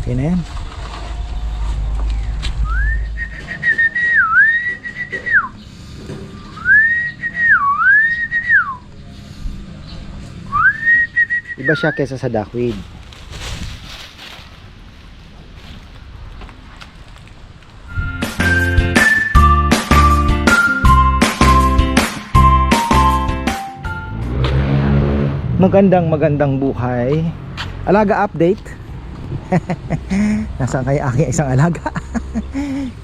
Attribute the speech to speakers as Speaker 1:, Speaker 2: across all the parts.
Speaker 1: Okay na yan. Iba siya kesa sa duckweed. Magandang buhay. Alaga update. Nasaan kaya aking isang alaga?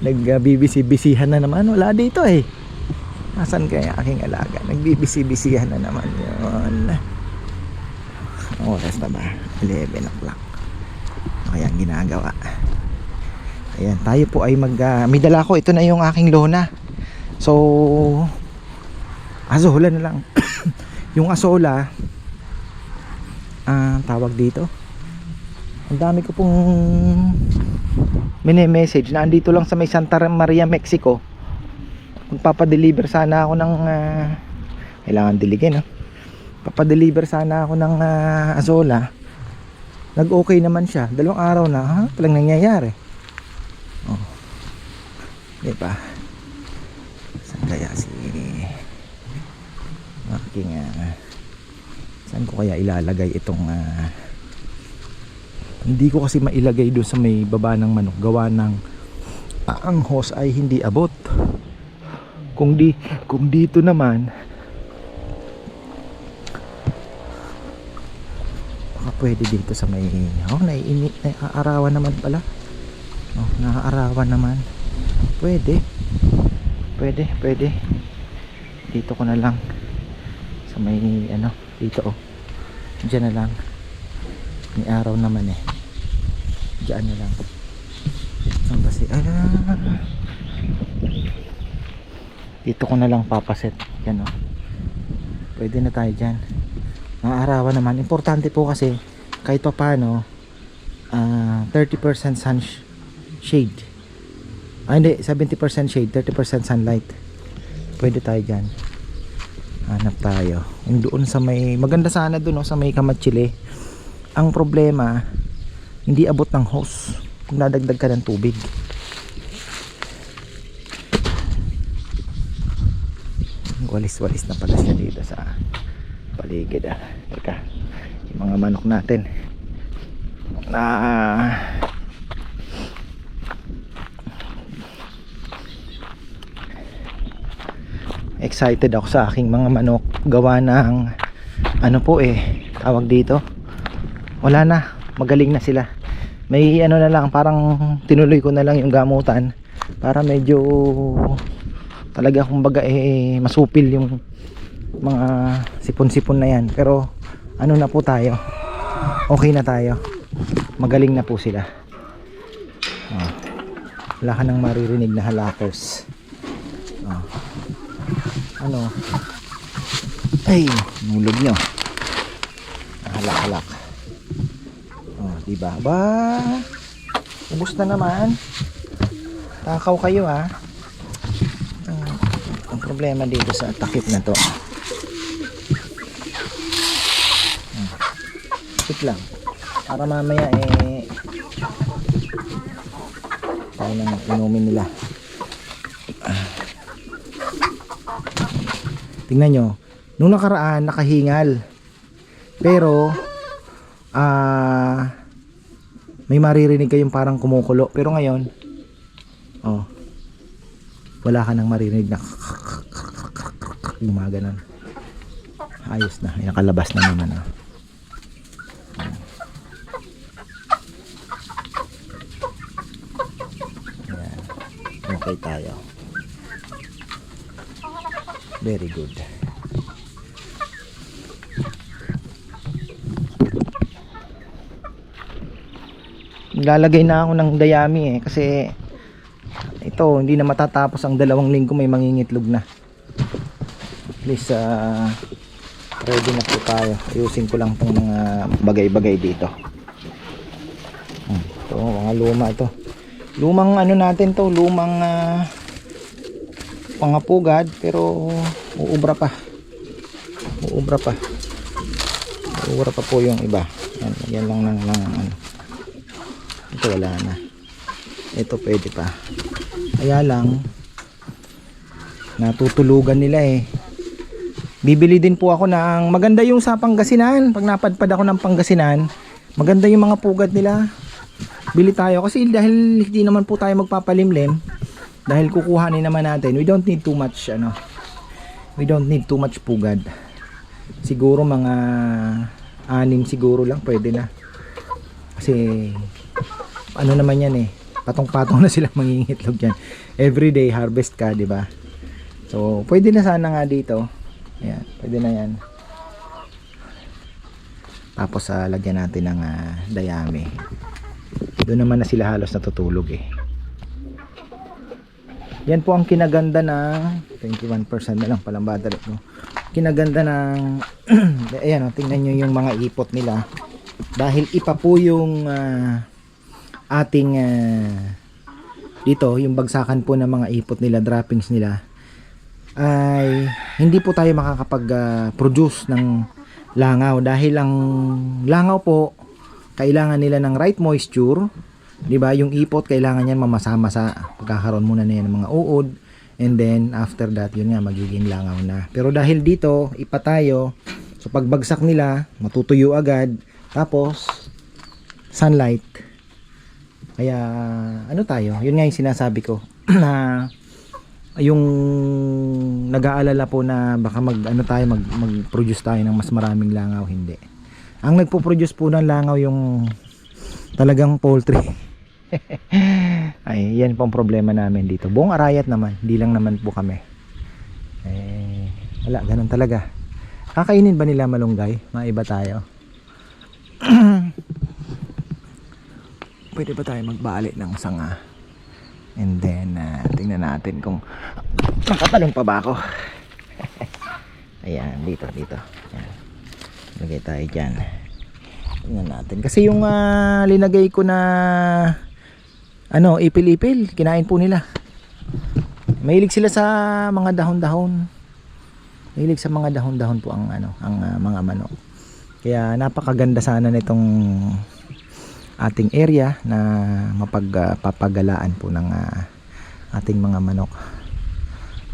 Speaker 1: Nagbibisi-bisihan na naman. Wala dito eh. Nasaan kaya aking alaga? Nagbibisi-bisihan na naman yun. Oras na ba? 11 o'clock. Kaya ang ginagawa. Ayan, tayo po ay may dala ko. Ito na yung aking lona. So asola na lang. Yung asola, tawag dito, ang dami ko pong mini-message na andito lang sa may Santa Maria, Mexico. Magpapadeliver sana ako ng kailangan diligin, no? Papadeliver sana ako ng asola. Nag-okay naman siya. 2 araw na, palang nangyayari. Oh. Diba? Saan kaya si aking saan ko kaya ilalagay itong hindi ko kasi mailagay doon sa may baba ng manok, gawa ng ang hose ay hindi abot. Kung dito naman baka pwede dito sa may naiinit, naaarawan naman pala. Naaarawan naman. Pwede dito ko na lang sa may dito diyan na lang, may araw naman eh, diyan na lang. Saan ba dito ko na lang papaset yan, pwede na tayo dyan. Arawan naman, importante po kasi kahit pa paano 30% sun shade, hindi 70% shade, 30% sunlight. Pwede tayo dyan. Hanap tayo yung doon sa may, maganda sana doon sa may Kamatsili. Ang problema, hindi abot ng hose kung dadagdag ka ng tubig. Walis-walis na pala siya dito sa paligid. Teka, yung mga manok natin excited ako sa aking mga manok, gawa ng tawag dito, wala na, magaling na sila. May na lang, parang tinuloy ko na lang yung gamutan para medyo talaga kumbaga masupil yung mga sipon-sipon na yan. Pero na po tayo, okay na tayo, magaling na po sila. Wala ka nang maririnig na halakers. Ay, nulog nyo. Halak-halak. Diba? Ubus na naman. Takaw kayo ang problema dito sa takip na to, takip lang para mamaya tayo nang inumin nila. Tingnan nyo, nung nakaraan nakahingal, pero may maririnig kayong parang kumukulo. Pero ngayon wala ka nang maririnig na gumaganon. Ayos na, nakalabas na naman. Ayan. Okay tayo. Very good. Lalagay na ako ng dayami kasi ito hindi na matatapos ang 2 linggo, may mangingitlog na. At least ready na po tayo. Ayusin ko lang tong mga bagay-bagay dito. Ito mga luma ito. Lumang natin to, lumang pangapugad, pero uubra pa po yung iba. Yan lang ng Ito wala na. Ito pwede pa. Kaya lang natutulugan nila eh. Bibili din po ako ng maganda yung sa Pangasinan. Pag napadpad ako ng Pangasinan, maganda yung mga pugad nila. Bili tayo kasi dahil hindi naman po tayo magpapalimlim, dahil kukuhanin naman natin, we don't need too much pugad. Siguro mga 6 siguro lang pwede na. Kasi ano naman yan eh, patong-patong na sila mangingitlog yan. Everyday harvest ka, di ba? So pwede na sana nga dito. Ayan, pwede na yan. Tapos lagyan natin ng dayami. Doon naman na sila halos natutulog eh. Yan po ang kinaganda ng 21% na lang palang battery no? Kinaganda ng ayan o, tingnan nyo yung mga ipot nila. Dahil ipa po yung ating dito, yung bagsakan po ng mga ipot nila, droppings nila, ay hindi po tayo makakapag-produce ng langaw. Dahil ang langaw po, kailangan nila ng right moisture, di ba? Yung ipot kailangan yan mamasa-masa, pagkakaroon muna na yan ng mga uod, and then after that yun nga magiging langaw na. Pero dahil dito ipa tayo, so pagbagsak nila matutuyo agad, tapos sunlight, kaya ano tayo, yun nga yung sinasabi ko na yung nag-aalala po na baka mag-produce tayo ng mas maraming langaw. Hindi. Ang nagpo-produce po ng langaw yung talagang poultry. Ay, yan pong problema namin dito. Buong Arayat naman, hindi lang naman po kami. Wala, ganun talaga. Kakainin ba nila malunggay? Maiba tayo. Pwede ba tayo magbali ng sanga? And then tingnan natin kung makatalong pa ba ako. Ayan, dito. Ayan. Lagay tayo dyan. Tingnan natin. Kasi yung linagay ko na ipil-ipil, kinain po nila. Mahilig sila sa mga dahon-dahon. Mahilig sa mga dahon-dahon po ang mga manok. Kaya napakaganda sana nitong ating area na mapagpapagalaan po ng ating mga manok.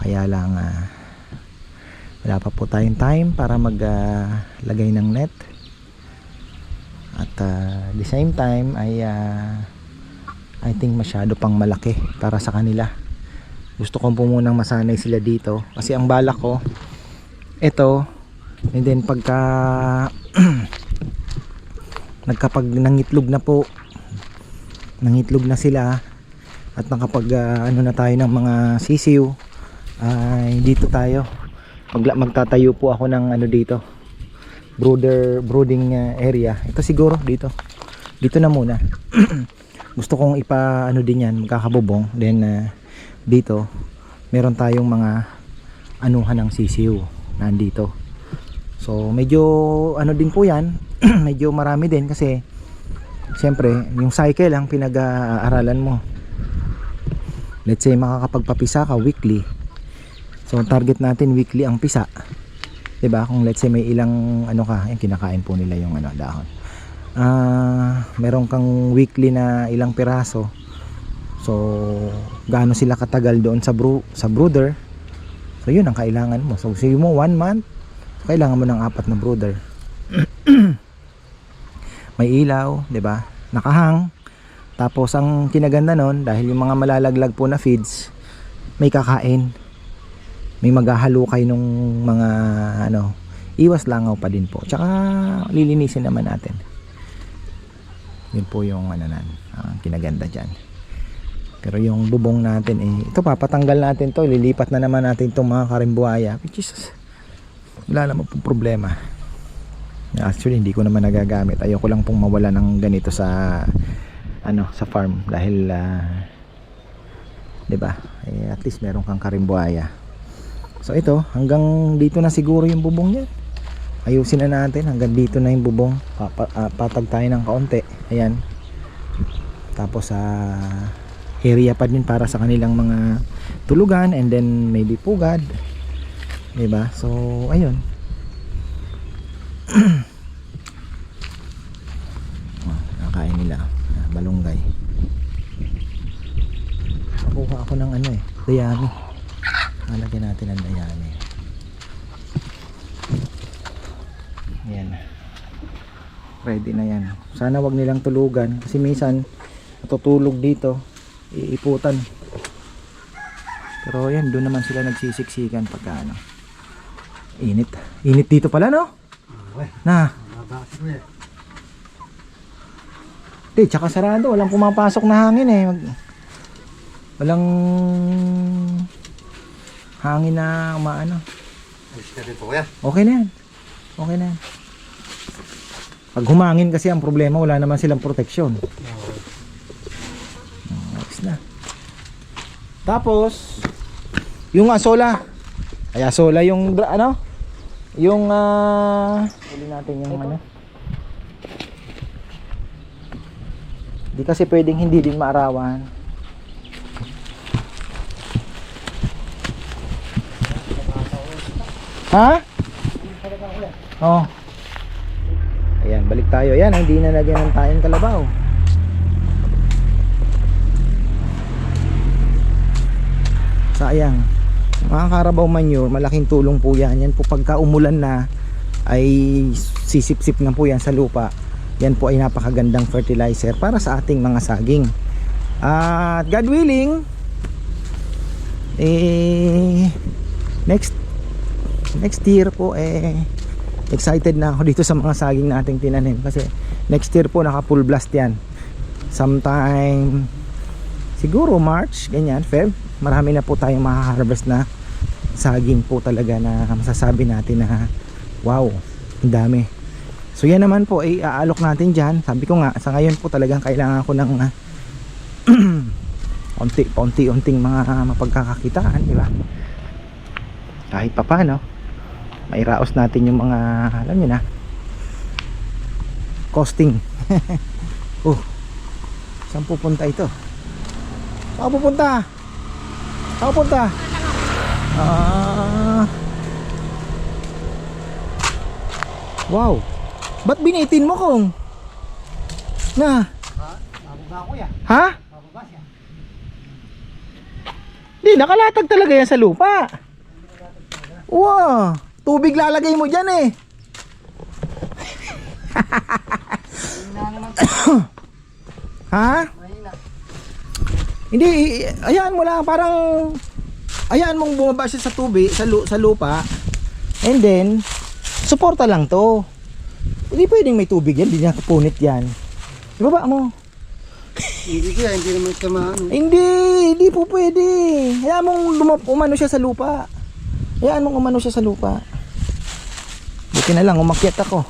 Speaker 1: Kaya lang wala pa po tayong time para maglagay ng net. At the same time ay I think masyado pang malaki para sa kanila. Gusto ko po munang masanay sila dito kasi ang balak ko ito, and then pagka nagkapag nangitlog na po, nangitlog na sila at nakapag na tayo ng mga sisiw, ay dito tayo magtatayo po ako ng dito, brooding area. Ito siguro dito na muna. Gusto kong din yan, magkakabubong. Then dito meron tayong mga anuhan ng sisiw nandito. So medyo din po yan. Medyo marami din kasi siyempre yung cycle ang pinag-aaralan mo. Let's say makakapagpapisa ka weekly, so target natin weekly ang pisa, diba? Kung let's say may ilang yung kinakain po nila yung dahon, meron kang weekly na ilang piraso, so gaano sila katagal doon sa brooder, so yun ang kailangan mo. So sige mo 1 month, so kailangan mo ng 4 na brooder. May ilaw, 'di ba? Nakahang. Tapos ang kinaganda nun, dahil yung mga malalaglag po na feeds, may kakain. May maghahalukay nung mga iwas langaw pa din po. Tsaka lilinisin naman natin. Yun po yung ang kinaganda diyan. Pero yung bubong natin ito papatanggal natin 'to, lilipat na naman natin itong mga karimbuaya, which is wala naman pong problema. Actually hindi ko naman nagagamit. Ayoko lang pong mawala ng ganito sa sa farm dahil 'di ba? At least meron kang karimbuaya. So ito, hanggang dito na siguro yung bubong niya. Ayusin na natin hanggang dito na yung bubong. Patag tayo ng kaunti. Ayan. Tapos area pa din para sa kanilang mga tulugan and then maybe pugad. 'Di ba? So ayun. Nakain nila. malunggay. Nakuha ako ng ano dayami. Lalagyan natin ang dayami. Ayan. Ready na yan. Sana wag nilang tulugan kasi minsan natutulog dito, iiputan. Pero yan, doon naman sila nagsisiksikan pagka ano. Init. Init dito pala, no? Na. Di, tsaka sarado. Walang pumapasok na hangin eh. Walang hangin na umaano. Okay na yan. Okay na yan. Pag humangin kasi ang problema, wala naman silang proteksyon. Ayos na. Tapos, yung asola. Ay asola yung ano? Yung uli natin yung ano. Di kasi pwedeng hindi din maarawan. Ha? Oh. Ayan, balik tayo. Ayan, hindi na lagyan ng tayong kalabaw. Sayang. Mga Carabao manure, malaking tulong po yan. Yan po pagka umulan na ay sisip-sip na po yan sa lupa. Yan po ay napakagandang fertilizer para sa ating mga saging. At God willing, next year po excited na ako dito sa mga saging nating tinanim kasi next year po naka full blast yan. Sometime siguro March, ganyan, Feb, marami na po tayong makaharvest na saging po talaga na masasabi natin na wow, ang dami. So yan naman po ay aalok natin dyan. Sabi ko nga, sa ngayon po talagang kailangan ko ng unti-unting mga mapagkakakitaan, di ba? Kahit pa paano, mairaos natin yung mga, alam nyo na, costing. Saan pupunta ito? Saan pupunta? Saan pupunta? Wow, ba't binitin mo kung? Na? Ha? Di, nakalatag talaga yan sa lupa. Wow, tubig lalagay mo dyan eh. Ha? Hindi, ayan mo lang, parang ayan mong bumaba siya sa tubig, sa lupa. And then suporta lang to. Hindi pwedeng may tubig yan, hindi niya kapunit yan. Ibaba mo.
Speaker 2: Hindi kaya, hindi naman tamaan.
Speaker 1: Hindi po pwede. Hayaan mong umano siya sa lupa. Hayaan mong umano siya sa lupa. Buti na lang, umakyat ako.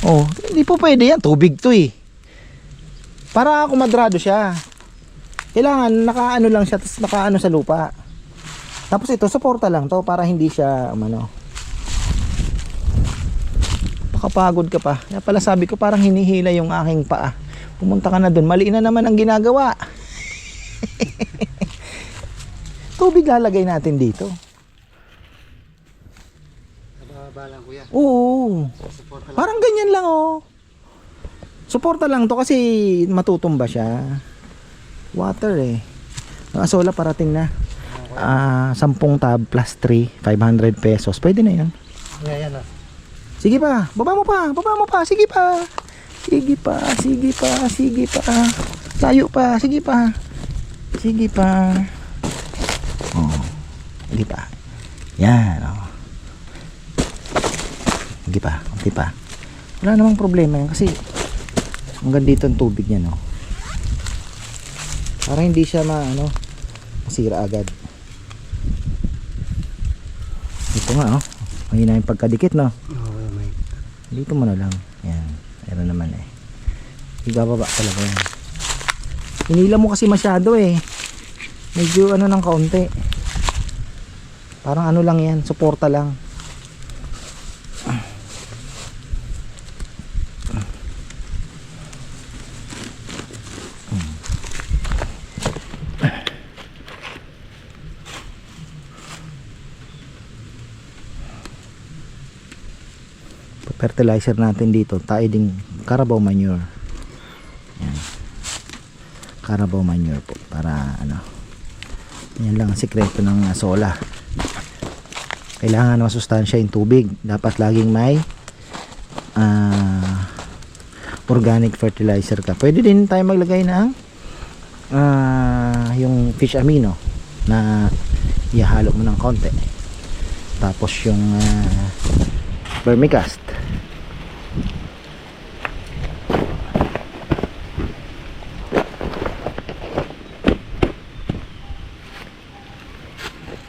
Speaker 1: Oh, hindi po pwede yan, tubig to eh. Para kumadrado siya. Kailangan nakaano lang siya, tapos nakaano sa lupa. Tapos ito, suporta lang to para hindi siya umano. Makapagod ka pa. Kaya pala sabi ko parang hinihila yung aking paa. Pumunta ka na dun, mali na naman ang ginagawa. Tubig lalagay natin dito.
Speaker 2: Kababa lang kuya.
Speaker 1: Oo. Parang ganyan lang oh. Suporta lang to kasi matutumba siya. Water eh. Ang asola parating na. 10 tab plus 3, 500 pesos. Pwede na yan.
Speaker 2: Yan ah.
Speaker 1: Sige pa, baba mo pa, sige pa. Sige pa. Layo pa, sige pa. Oh, hindi pa. Yan, oh. Sige pa. Wala namang problema yan kasi hanggang dito ang tubig niya, no. Para hindi siya masira agad. Ito nga, oh. Mahina yung pagkadikit, no. Dito mo na lang. Yan. Meron naman eh. Ibababa talaga yan. Hinila mo kasi masyado eh. Medyo ano ng kaunti. Parang ano lang yan. Suporta lang. Fertilizer natin dito, tayo ding Carabao manure. Yan. Carabao manure po para ano, yan lang ang sikreto ng azola. Kailangan masustansya yung tubig, dapat laging may organic fertilizer ka. Pwede din tayo maglagay ng yung fish amino na ihalo mo ng konti, tapos yung vermicast.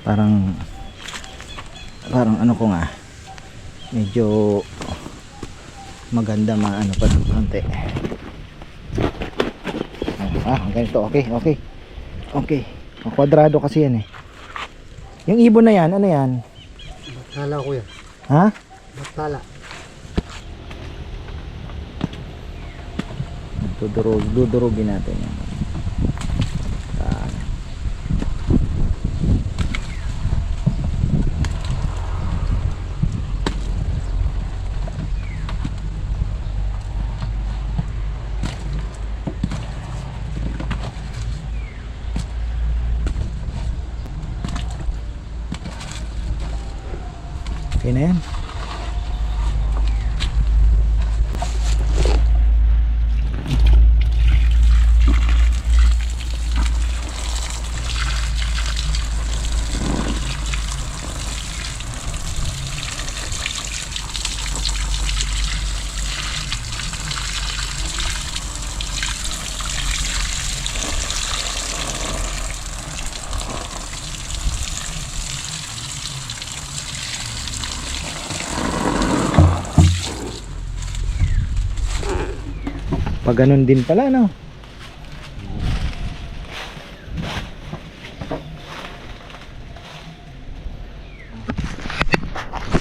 Speaker 1: parang ano ko nga, medyo maganda maano pa ng konti. Ganito, okay. Ang kwadrado kasi yan eh. Yung ibon na yan, ano yan?
Speaker 2: Batala kuya.
Speaker 1: Ha?
Speaker 2: Batala.
Speaker 1: Dudurugin natin yan. Okay na yan. Pag ganun din pala, no?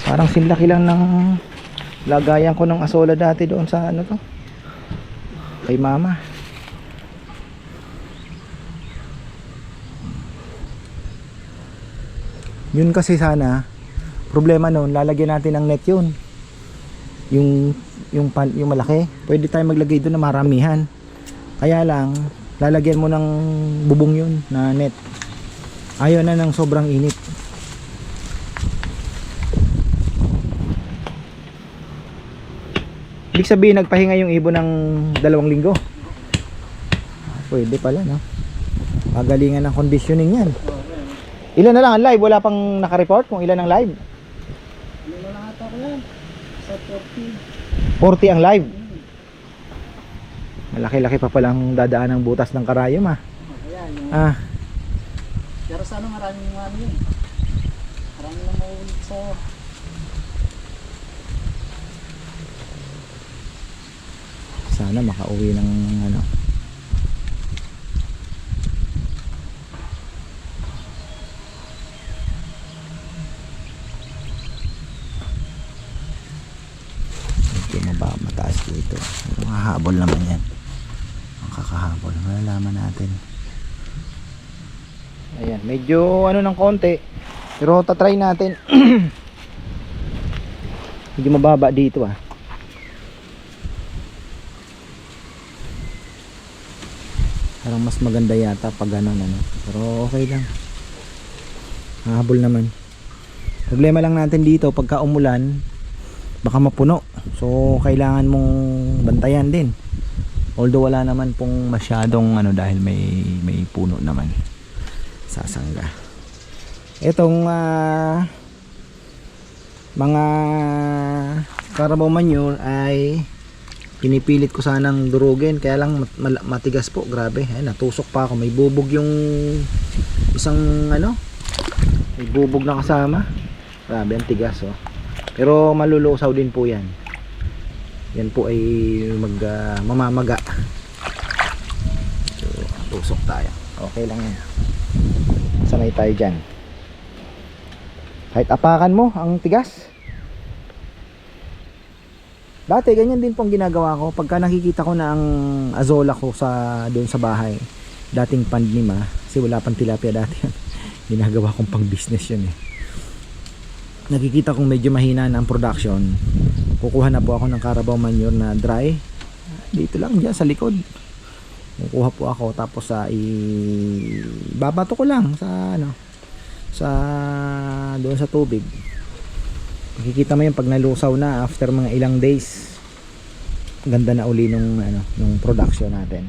Speaker 1: Parang sinlaki lang ng lagayan ko ng asola dati doon sa ano to, kay mama. Yun kasi sana problema noon, lalagyan natin ng net yun, yung malaki. Pwede tayo maglagay doon na maramihan, kaya lang lalagyan mo ng bubong yun na net. Ayaw na ng sobrang init. Ibig sabihin nagpahinga yung ibon ng 2 linggo. Pwede pala, no? Pagalingan ng conditioning yan. Ilan na lang ang live? Wala pang naka-report kung ilan ang live?
Speaker 2: Ano na lang ata ko yan? Sa
Speaker 1: 40 ang live. Malaki-laki pa palang dadaan ng butas ng karayom, ah.
Speaker 2: Ayan, yung... Pero sa ano maraming ano yun? Maraming na maulit sa...
Speaker 1: Sana makauwi ng ano. Mataas dito. Makahabol naman yan. Ang kakahabol, malalaman natin. Ayan, medyo ano ng konti, pero tatry natin. Medyo mababa dito, ah. Parang mas maganda yata pag ganun, ano. Pero okay lang, hahabol naman. Problema lang natin dito pagka umulan, baka mapuno, so kailangan mong bantayan din. Although wala naman pong masyadong ano, dahil may puno naman sasangga. Itong mga Carabao manure ay pinipilit ko sanang durugin, kaya lang matigas po, grabe. Ay, natusok pa ako, may bubog yung isang ano, may bubog na kasama, grabe ang tigas, oh. Pero malulusaw din po yan. Yan po ay mamamaga. So, tusok tayo. Okay lang yan. Sanay tayo dyan. Kahit apakan mo ang tigas. Dati ganyan din pong ginagawa ko. Pagka nakikita ko na ang azola ko doon sa bahay, dating pandima, kasi wala pang tilapia dati yan. Ginagawa kong pang business yun eh. Nakikita kong medyo mahina na ang production, kukuha na po ako ng Carabao manure na dry. Dito lang dyan sa likod, Kukuha po ako tapos babato ko lang sa ano, sa doon sa tubig. Makikita mo yung pag nalusaw na after mga ilang days. Ganda na uli nung ano, nung production natin.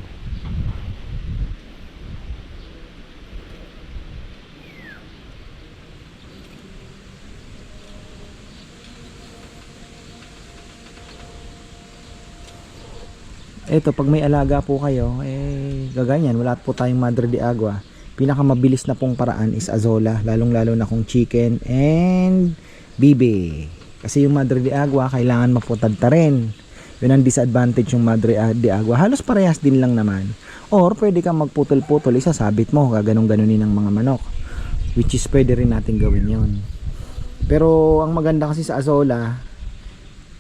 Speaker 1: Eto, pag may alaga po kayo, gaganyan, wala po tayong Madre de Agua. Pinakamabilis na pong paraan is Azola, lalong lalo na kung chicken and bibe. Kasi yung Madre de Agua, kailangan maputad-ta rin. Yun ang disadvantage yung Madre de Agua. Halos parehas din lang naman. Or pwede kang magputol-putol, isasabit mo, gaganong-ganunin ng mga manok. Which is pwede rin natin gawin yon. Pero ang maganda kasi sa Azola,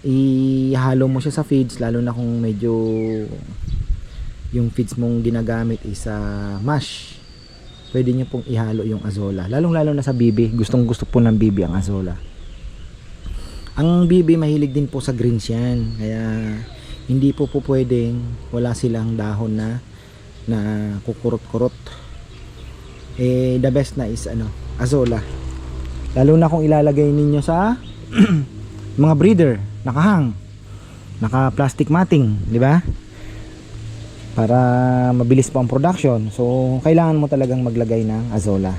Speaker 1: ihalo mo siya sa feeds, lalo na kung medyo yung feeds mong ginagamit is mash. Pwede nyo pong ihalo yung Azola, lalong lalo na sa bibi. Gustong gusto po ng bibi ang Azola. Ang bibi mahilig din po sa greens yan, kaya hindi po pwedeng wala silang dahon na kukurot-kurot. The best na is ano, Azola, lalo na kung ilalagay ninyo sa mga breeder, nakahang, naka plastic matting, di ba? Para mabilis pa ang production. So kailangan mo talagang maglagay ng Azola.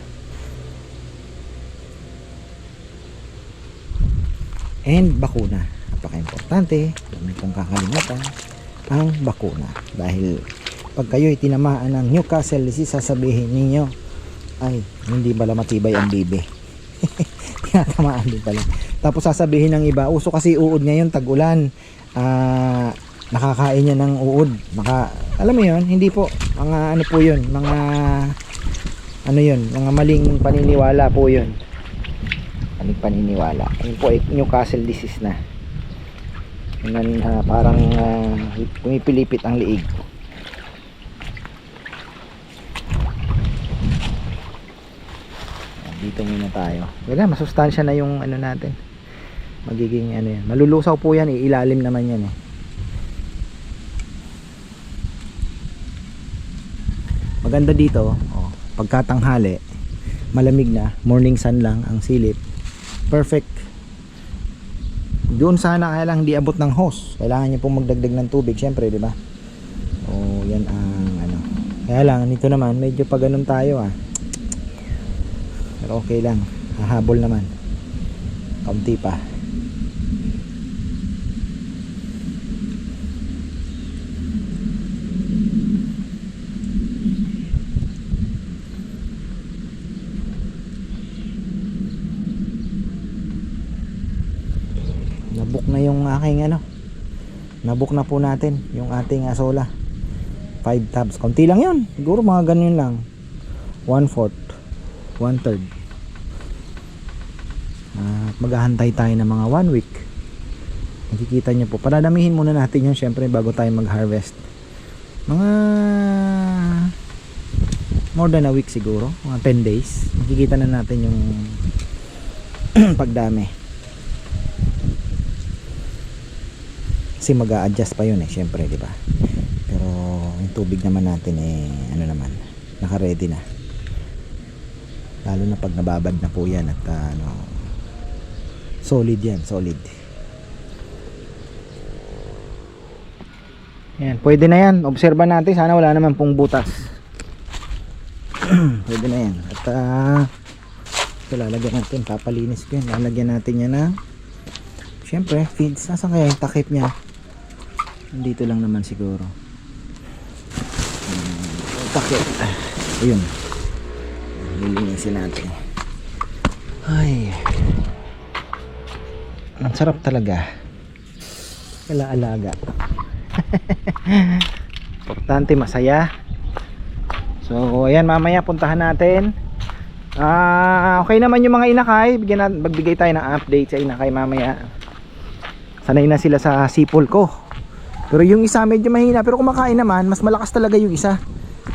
Speaker 1: And bakuna, napaka-importante. Dami kong kakalimutan ang bakuna, dahil pag kayo tinamaan ng Newcastle disease, sasabihin ninyo, ay, hindi pala matibay ang bibi. Tinatamaan din pala. Tapos sasabihin ng iba, uso kasi uod ngayon, tag-ulan, nakakain niya ng uod. Alam mo yun, hindi po, mga ano po yun, mga maling paniniwala po yun. Maling paniniwala. Yun po, Newcastle disease na. Yun, parang pumipilipit ang liig. Dito muna tayo. Wala, masustansya na yung ano natin. Magiging ano yan. Malulusaw po yan, ilalim naman yan eh. Maganda dito, pagkatanghali, malamig na, morning sun lang ang silip. Perfect. Doon sana kaya lang di abot ng hose. Kailangan niyo pong magdagdag ng tubig, syempre, di ba? Yan ang ano. Kaya lang nito naman medyo pa ganun tayo Pero okay lang, hahabol naman. Kaunti pa. Nabook na yung aking ano. Nabook na po natin yung ating Azola. 5 tabs. Kaunti lang yun. Siguro mga ganyan lang. 1/4, 1/3. Maghahantay tayo ng mga 1 week. Makikita nyo po, paradamihin muna natin yun syempre bago tayo mag harvest. Mga more than a week siguro, mga 10 days makikita na natin yung pagdami, kasi mag-a-adjust pa yun syempre, di ba? Pero yung tubig naman natin ano naman, naka-ready na, lalo na pag nababad na po yan at solid yan, solid. Yan, pwede na yan. Obserba natin, sana wala naman pong butas. Pwede na yan. At ito lalagyan natin, papalinis ko yan. Lalagyan natin yan na syempre, feeds. Nasaan kaya yung takip niya? Dito lang naman siguro. Takip. Ayun. Lilinisin natin. Ay, ang sarap talaga. Alaalaga. Importante, masaya. So ayan, mamaya puntahan natin. Okay naman yung mga inakay. Magbigay tayo ng update sa inakay mamaya. Sanay na sila sa sipol ko. Pero yung isa medyo mahina, pero kumakain naman. Mas malakas talaga yung isa,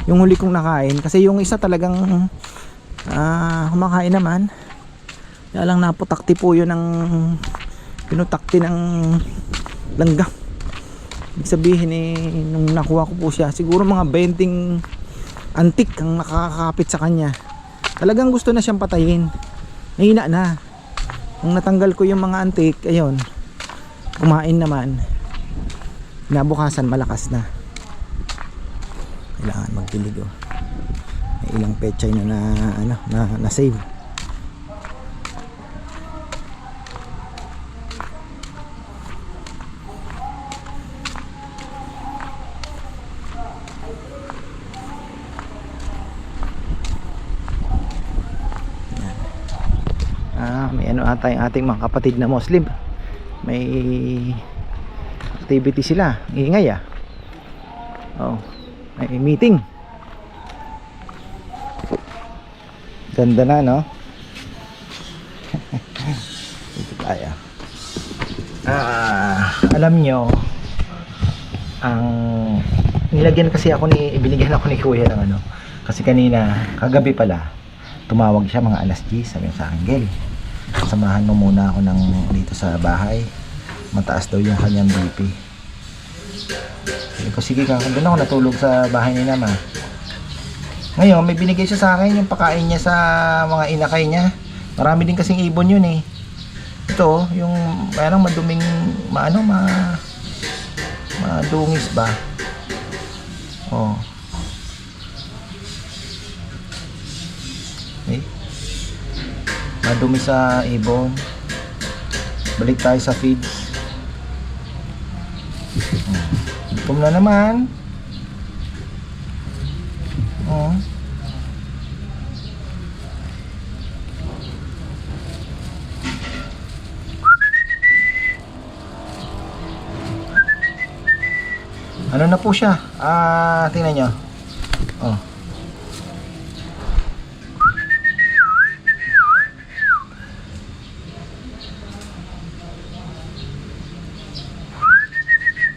Speaker 1: yung huli kong nakain. Kasi yung isa talagang kumakain naman. Kaya lang naputakti po yun ng pinutakti ng langgam. Ibig sabihin nung nakuha ko po siya, siguro mga 20 antik ang nakakakapit sa kanya. Talagang gusto na siyang patayin. Mahina na. Nung natanggal ko yung mga antik, ayun, kumain naman. Nabukasan malakas na. Kailangan magdilig oh. May ilang pechay na save. May ano ata yung ating mga kapatid na Muslim, may activity sila, ingay may meeting. Ganda na, no? Dito tayo. Alam nyo, ang nilagyan kasi ako binigyan ako ni Kuya ng ano, kasi kanina, kagabi pala, tumawag siya mga alas 10, sabi sa akin, Gel, samahan mo muna ako dito sa bahay, mataas daw yung kanyang BP. Sabi ko, sige ka, doon ako natulog sa bahay ni Nama. Ngayon may binigay siya sa akin, yung pakain niya sa mga inakay niya. Marami din kasing ibon yun eh. Ito yung parang maduming madungis ba, madumi sa ibon. Balik tayo sa feeds. Gutom na naman. Ano na po siya? Tingnan nyo.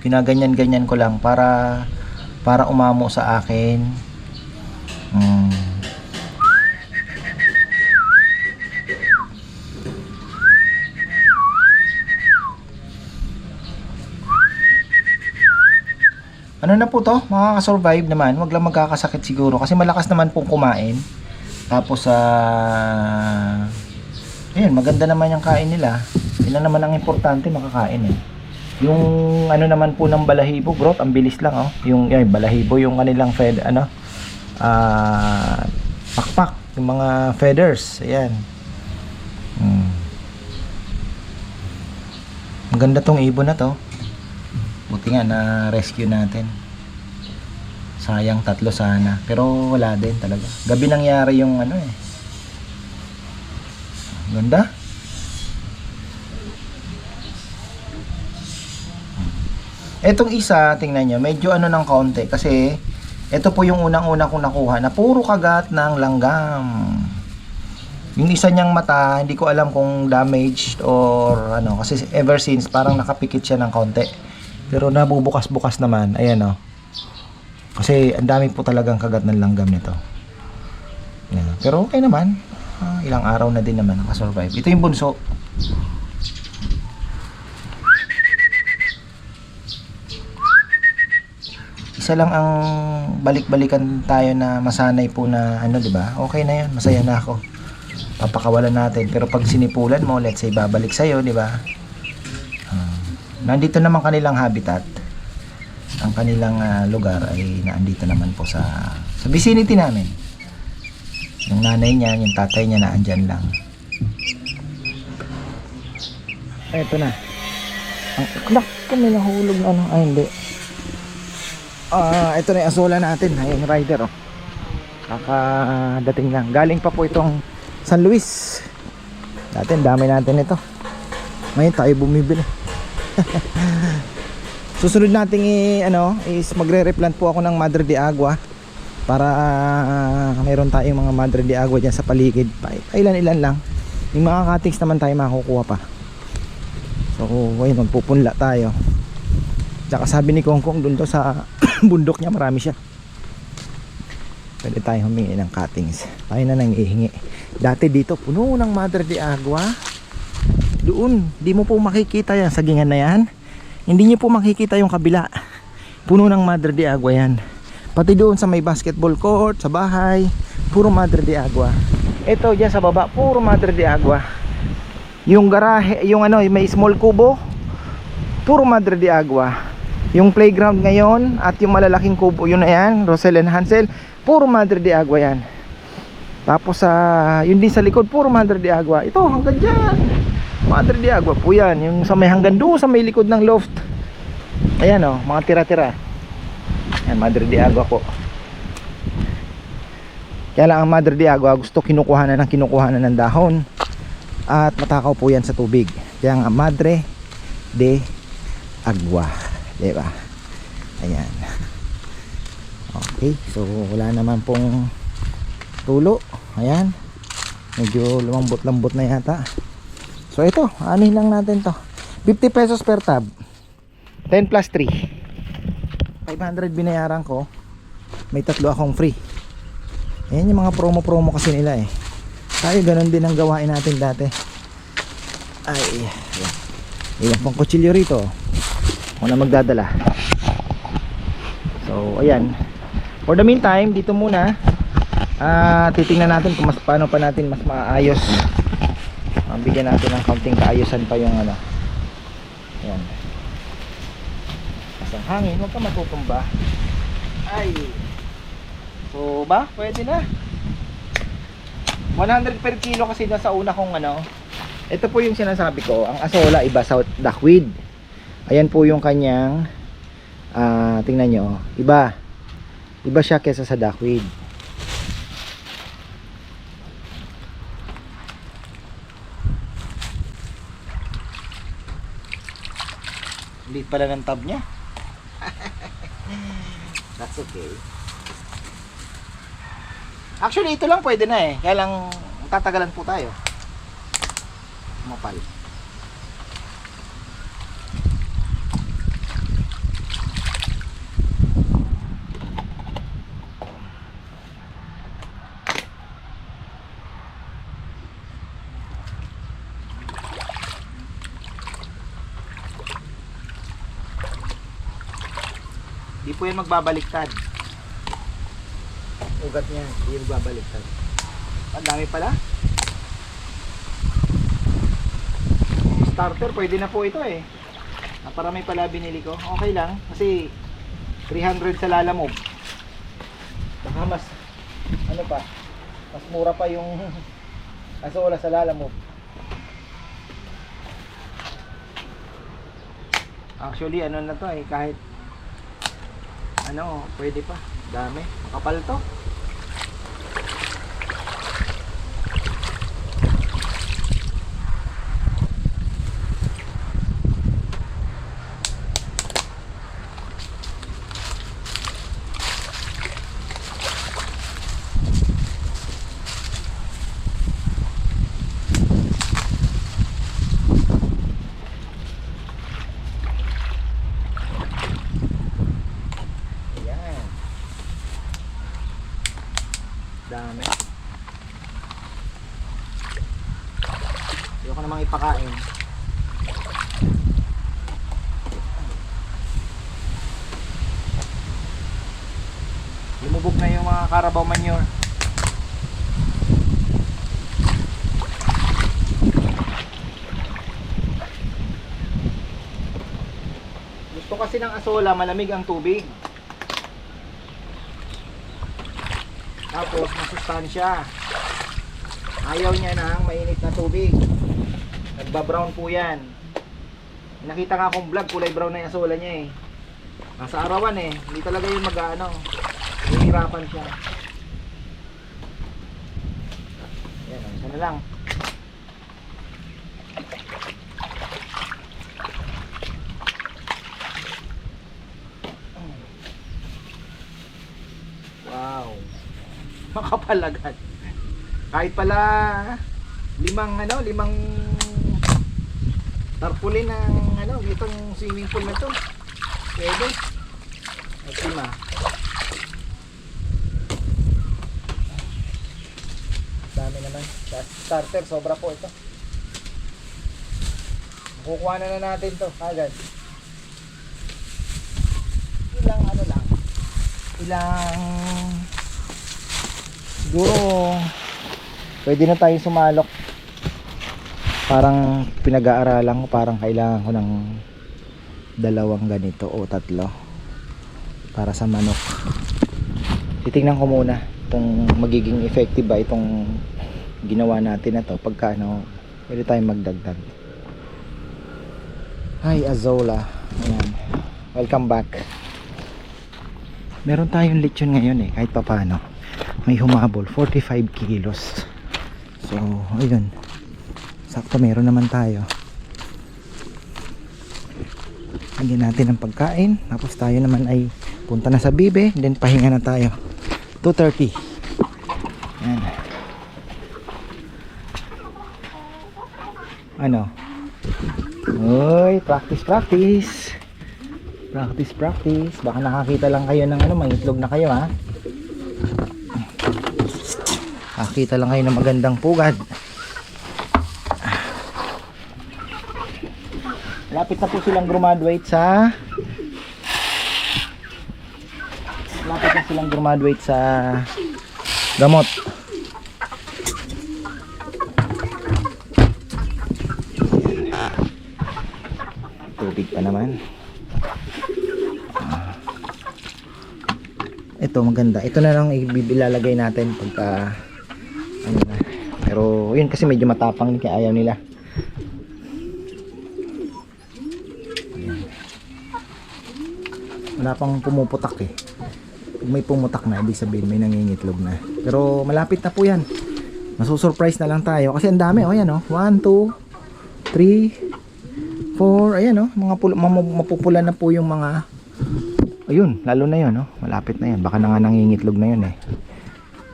Speaker 1: Ginaganyan-ganyan ko lang para umamo sa akin. Ano na po to? Makaka-survive naman. Wag lang magkakasakit siguro kasi malakas naman pong kumain. Tapos ayun, maganda naman yung kain nila. Yun naman ang importante, makakain eh. Yung ano naman po ng balahibo, growth, ang bilis lang Yung balahibo, yung kanilang pakpak, yung mga feathers, ayan. Maganda tong ibon na to. Buti nga na rescue natin. Sayang 3 sana, pero wala din talaga. Gabi nangyari yung Ganda. Etong isa, tingnan nyo, medyo ng kaunti kasi ito po yung unang-una kong nakuha na puro kagat ng langgam. Yung isa niyang mata, hindi ko alam kung damaged or kasi ever since parang nakapikit siya ng kaunti. Pero nabubukas-bukas naman, ayan Kasi ang dami po talagang kagat ng langgam nito. Yan. Pero okay naman. Ilang araw na din naman nakasurvive. Ito yung bunso. Isa lang ang balik-balikan tayo na masanay po na di ba? Okay na 'yan, masaya na ako. Papakawalan natin, pero pag sinipulan mo, let's say babalik sa iyo, di ba? Nandito naman kanilang habitat. Ang kanilang lugar ay naandito naman po sa vicinity namin. Yung nanay niya, yung tatay niya naandyan lang. Eto na. Kung may nahulog na hindi. Ito na yung asola natin. Ayan yung rider kakadating lang. Galing pa po itong San Luis. Dati dami natin ito. Ngayon tayo bumibili. Susunod nating is magre-replant po ako ng Madre de Agua para mayroon tayong mga Madre de Agua dyan sa paligid. Ilan-ilan lang. Yung mga cuttings naman tayo makukuha pa. So ngayon magpupunla tayo. Tsaka sabi ni Kongkong dun to sa bundok niya marami siya. Pwede tayo humingi ng cuttings. Tayo na nang ihingi. Dati dito puno ng Madre de Agua. Doon, di mo po makikita yan sagingan na yan. Hindi nyo po makikita yung kabila. Puno ng Madre de Agua yan. Pati doon sa may basketball court, sa bahay, puro Madre de Agua. Ito dyan sa baba, puro Madre de Agua. Yung garahe, yung ano, may small kubo, puro Madre de Agua. Yung playground ngayon at yung malalaking kubo, yun na yan, Rosel and Hansel, puro Madre de Agua yan. Tapos yun din sa likod, puro Madre de Agua. Ito hanggang dyan, Madre de Agua po yan. Yung sa may hanggang doon sa may likod ng loft. Ayan o, mga tira-tira. Yan, Madre de Agua po. Kaya lang ang Madre de Agua, gusto kinukuhanan ng dahon. At matakaw po yan sa tubig. Kaya nga Madre de Agua, diba? Ayan. Okay, so wala naman pong tulo. Ayan, medyo lumambot-lambot na yata. So ito, anuhin lang natin to. 50 pesos per tab, 10 plus 3, 500 binayaran ko. May 3 akong free. Ayan yung mga promo kasi nila eh. Tayo ganun din ang gawain natin dati. Ay, ayan pang kutsilyo rito. Ako na magdadala. So ayan, for the meantime, dito muna. Titingnan natin kung paano pa natin mas maayos. Bigyan natin ng kaunting kaayusan pa yung ano. Ayan. Ang hangin, huwag ka matutumba. Ay, so ba? Pwede na. 100 per kilo kasi na sa una kong ano. Ito po yung sinasabi ko. Ang asola iba sa duckweed. Ayan po yung kanyang tingnan nyo. Iba siya kesa sa duckweed. Liit pala ng tab niya. That's okay. Actually ito lang pwede na eh. Kaya lang tatagalan po tayo. Mapal. Di po yan magbabaliktad. Ugat niya, di magbabaliktad. Ang dami pala. Starter, pwede na po ito eh. Naparami pala binili ko. Okay lang, kasi 300 sa Lalamove. Baka mas, ano pa, mas mura pa yung asola sa Lalamove. Actually, ano na to eh, kahit ano, pwede pa. Dami. Makapal to. Dami. Ayoko namang ipakain. Lumubog na yung mga Carabao manure. Gusto kasi ng asola malamig ang tubig. Tapos masustansya. Ayaw niya ng mainit na tubig. Nagba-brown po yan. Nakita nga akong vlog, kulay brown na yung asola niya eh. Nasa arawan eh. Hindi talaga yung mag-ano. Hihirapan siya. Yan, isa na lang. Wow. Makapal agad. Kahit pala limang tarpaulin ng itong swimming pool na to. Pwede. At 5. Dami naman. Sa starter, sobra po ito. Kukuha na natin to agad. ilang ano lang, ilang siguro pwede na tayo sumalok. Parang pinag-aaralan ko, parang kailangan ko ng 2 ganito o 3 para sa manok. Titingnan ko muna kung magiging effective ba itong ginawa natin na to. Pagka ano, pwede tayong magdagdag. Hi Azola, ayan, welcome back. Meron tayong lechon ngayon kahit papano may humabol, 45 kilos. So ayun, sakto meron naman tayo. Lagyan natin ng pagkain, tapos tayo naman ay punta na sa bibe, then pahinga na tayo. 2:30. Ayan. Ano? Uy, practice. Baka nakakita lang kayo ng ano, mangitlog na kayo ha. Nakakita lang kayo ng magandang pugad. Lapit na po silang graduate sa gamot. Tubig pa naman. Ito maganda. Ito na lang ilalagay natin pagka ano na. Pero yun kasi medyo matapang kaya ayaw nila. Wala pang pumuputak Pag may pumutak na, ibig sabihin may nangingitlog na. Pero malapit na po yan. Masusurprise na lang tayo. Kasi ang dami, ayan 1, 2, 3, 4, ayan mga mapupula na po yung mga, ayun, lalo na yun malapit na yan. Baka na nga nangingitlog na yun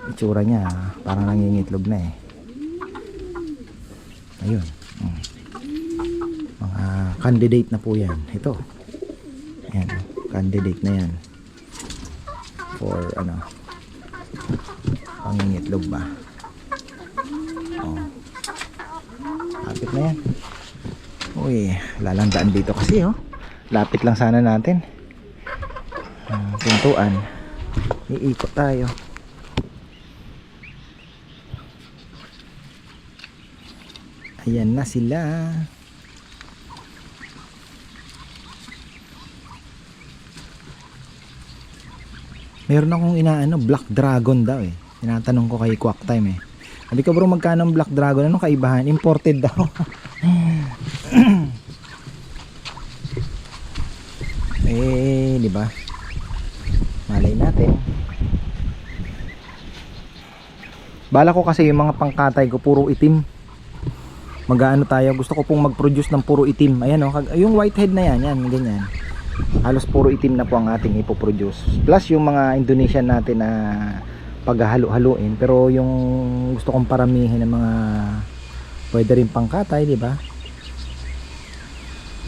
Speaker 1: itsura niya, parang nangingitlog na ayun. Mga candidate na po yan. Ito, ayan, candidate na yan for pangingitlog ba. Lapit na yan. Uy, lalandaan dito kasi lapit lang sana natin. Pintuan, iikot tayo. Ayan na sila. Meron akong Black Dragon daw tinatanong ko kay Quack Time Hindi ka bro, magkano ang Black Dragon? Anong kaibahan? Imported daw. Di ba? Malay natin. Bala ko kasi yung mga pangkatay ko puro itim. Mag-aano tayo, gusto ko pong mag-produce ng puro itim. Ayan yung whitehead na yan, ganyan. Halos puro itim na po ang ating ipoproduce. Plus yung mga Indonesian natin na paghahalo-haluin. Pero yung gusto kong paramihin ng mga pwede rin pangkatay, di ba?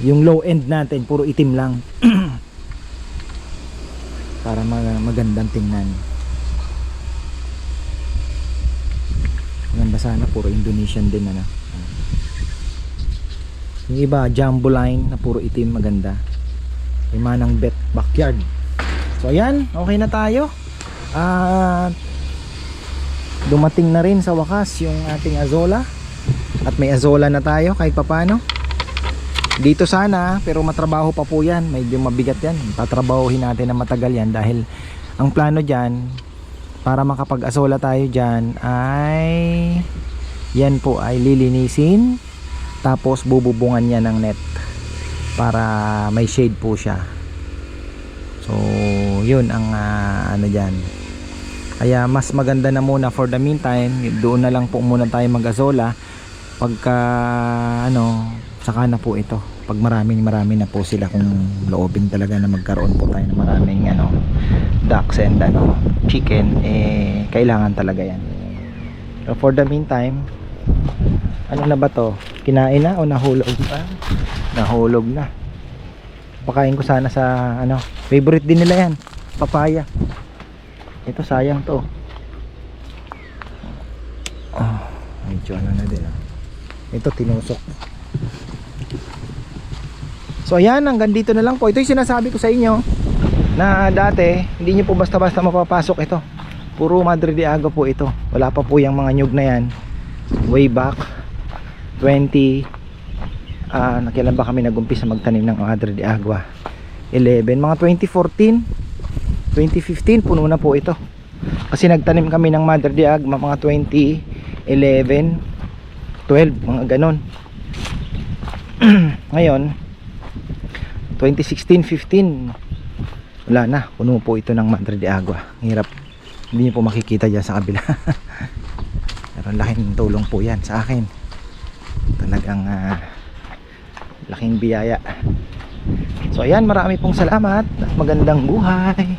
Speaker 1: Yung low end natin puro itim lang. Para magandang tingnan. Maganda sana puro Indonesian din Yung iba jumbo line na puro itim, maganda. Yung manang bet backyard. So ayan, okay na tayo. Dumating na rin sa wakas yung ating Azola. At may Azola na tayo kahit papano. Dito sana, pero matrabaho pa po yan. Medyo mabigat yan. Tatrabahuhin natin na matagal yan. Dahil ang plano dyan, para makapag-Azola tayo dyan, ay yan po ay lilinisin. Tapos bububungan niya ng net para may shade po siya. So yun ang dyan. Kaya mas maganda na muna for the meantime, doon na lang po muna tayo mag-Azola. Pagka saka na po ito. Pag marami na po sila, kung loobin talaga na magkaroon po tayo ng maraming ducks and chicken, kailangan talaga yan. So for the meantime, ano na ba to? Kinain na o nahulog pa? Nahulog na. Pakain ko sana sa favorite din nila yan, papaya. Ito sayang to. Medyo na din ito tinusok. So ayan, hanggang dito na lang po. Ito yung sinasabi ko sa inyo. na dati hindi nyo po basta-basta mapapasok ito. Puro Madre de Agua po ito. Wala pa po yung mga nyug na yan. Way back 20 nakilan ba kami nagumpisa magtanim ng Madre de Agua? 11, mga 2014 2015 puno na po ito. Kasi nagtanim kami ng Madre de Agua mga 2011 12, mga ganon. Ngayon 2016-15 wala na, puno po ito ng Madre de Agua. Hirap, hindi niyo po makikita dyan sa kabila. Pero laking tulong po yan sa akin. Talagang laking biyaya. So ayan, marami pong salamat at magandang buhay.